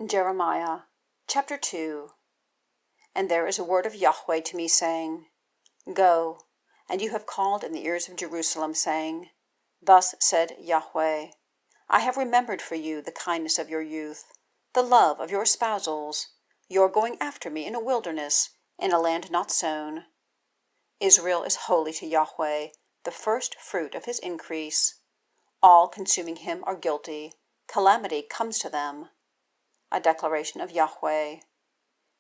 Jeremiah chapter 2. And there is a word of Yahweh to me, saying, Go, and you have called in the ears of Jerusalem, saying, Thus said Yahweh, I have remembered for you the kindness of your youth, the love of your espousals, your going after me in a wilderness, in a land not sown. Israel is holy to Yahweh, the first fruit of his increase. All consuming him are guilty. Calamity comes to them. A declaration of Yahweh.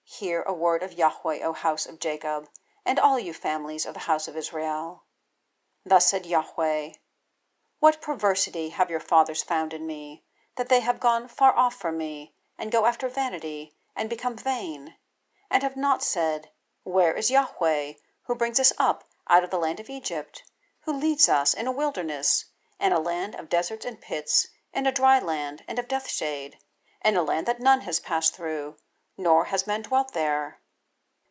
Hear a word of Yahweh, O house of Jacob, and all you families of the house of Israel. Thus said Yahweh, What perversity have your fathers found in me, that they have gone far off from me, and go after vanity, and become vain, and have not said, Where is Yahweh, who brings us up out of the land of Egypt, who leads us in a wilderness, in a land of deserts and pits, in a dry land and of death shade, in a land that none has passed through, nor has man dwelt there?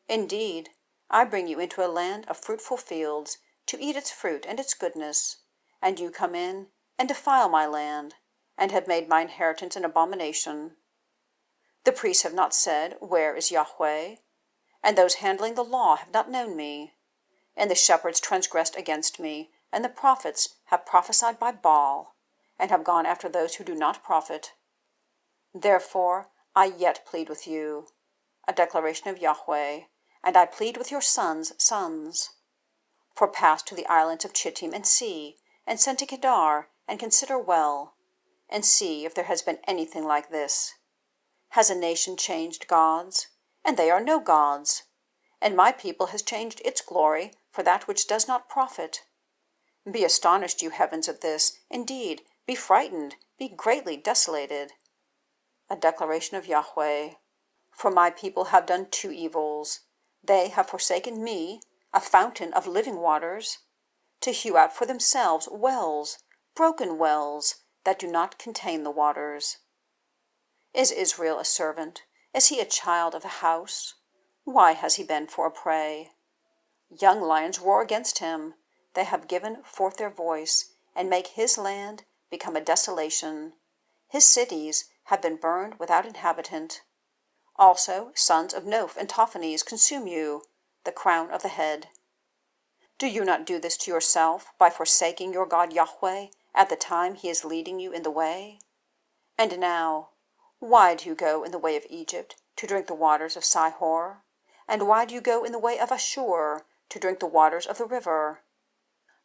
Indeed, I bring you into a land of fruitful fields, to eat its fruit and its goodness, and you come in and defile my land, and have made my inheritance an abomination. The priests have not said, Where is Yahweh? And those handling the law have not known me. And the shepherds transgressed against me, and the prophets have prophesied by Baal, and have gone after those who do not profit. Therefore I yet plead with you, a declaration of Yahweh, and I plead with your sons' sons. For pass to the islands of Chittim and see, and send to Kedar, and consider well, and see if there has been anything like this. Has a nation changed gods? And they are no gods. And my people has changed its glory for that which does not profit. Be astonished, you heavens, at this. Indeed, be frightened, be greatly desolated. A declaration of Yahweh. For my people have done two evils. They have forsaken me, a fountain of living waters, to hew out for themselves wells, broken wells, that do not contain the waters. Is Israel a servant? Is he a child of the house? Why has he been for a prey? Young lions roar against him. They have given forth their voice, and make his land become a desolation. His cities have been burned without inhabitant. Also sons of Noph and Tahapanes consume you, the crown of the head. Do you not do this to yourself by forsaking your God Yahweh at the time he is leading you in the way? And now, why do you go in the way of Egypt to drink the waters of Sihor? And why do you go in the way of Asshur to drink the waters of the river?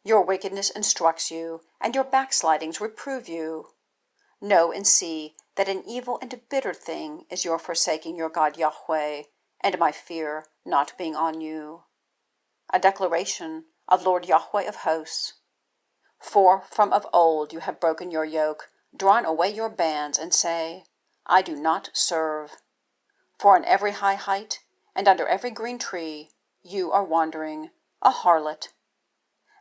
Your wickedness instructs you, and your backslidings reprove you. Know and see that an evil and a bitter thing is your forsaking your God Yahweh, and my fear not being on you. A declaration of Lord YHWH of Hosts. For from of old you have broken your yoke, drawn away your bands, and say, I do not serve. For on every high height, and under every green tree, you are wandering, a harlot.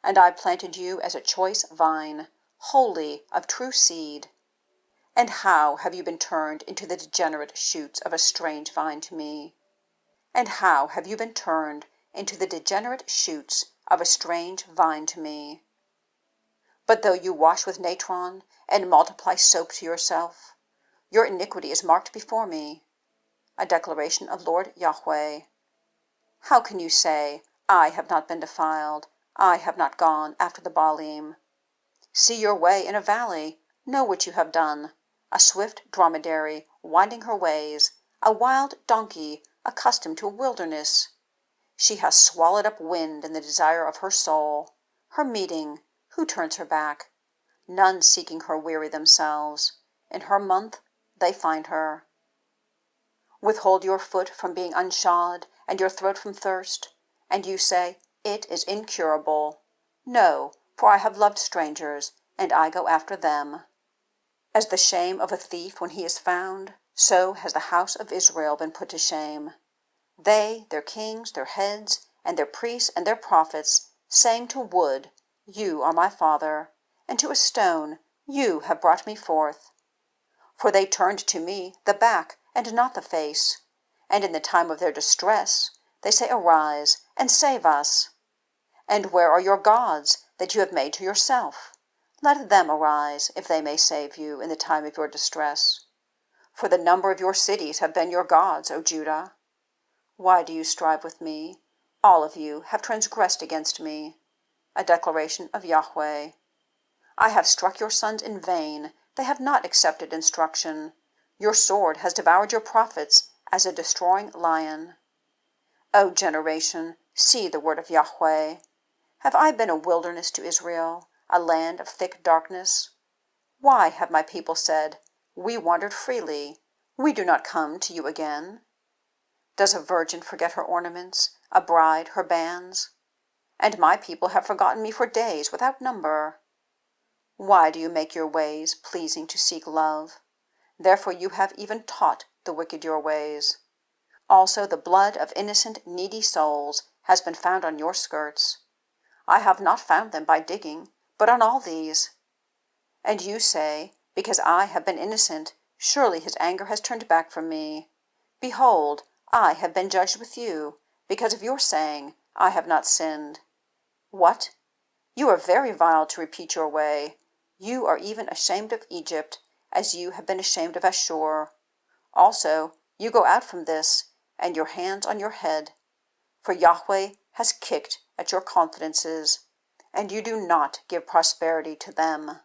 And I planted you as a choice vine, holy of true seed. And how have you been turned into the degenerate shoots of a strange vine to me? And how have you been turned into the degenerate shoots of a strange vine to me? But though you wash with natron, and multiply soap to yourself, your iniquity is marked before me. A declaration of Lord YHWH. How can you say, I have not been defiled, I have not gone after the Baalim? See your way in a valley, know what you have done, a swift dromedary winding her ways, a wild donkey accustomed to a wilderness. She has swallowed up wind in the desire of her soul. Her meeting, who turns her back? None seeking her weary themselves. In her month they find her. Withhold your foot from being unshod, and your throat from thirst, and you say, It is incurable. No, for I have loved strangers, and I go after them. As the shame of a thief when he is found, so has the house of Israel been put to shame. They, their kings, their heads, and their priests, and their prophets, saying to wood, You are my father, and to a stone, You have brought me forth. For they turned to me the back, and not the face. And in the time of their distress, they say, Arise, and save us. And where are your gods that you have made to yourself? Let them arise, if they may save you in the time of your distress. For the number of your cities have been your gods, O Judah. Why do you strive with me? All of you have transgressed against me. A declaration of Yahweh. I have struck your sons in vain. They have not accepted instruction. Your sword has devoured your prophets as a destroying lion. O generation, see the word of Yahweh. Have I been a wilderness to Israel, a land of thick darkness? Why have my people said, we wandered freely, we do not come to you again? Does a virgin forget her ornaments, a bride her bands? And my people have forgotten me for days without number. Why do you make your ways pleasing to seek love? Therefore you have even taught the wicked your ways. Also the blood of innocent, needy souls has been found on your skirts. I have not found them by digging, but on all these. And you say, because I have been innocent, surely his anger has turned back from me. Behold, I have been judged with you, because of your saying, I have not sinned. What? You are very vile to repeat your way. You are even ashamed of Egypt, as you have been ashamed of Asshur. Also, you go out from this, and your hands on your head. For Yahweh has kicked at your confidences, and you do not give prosperity to them.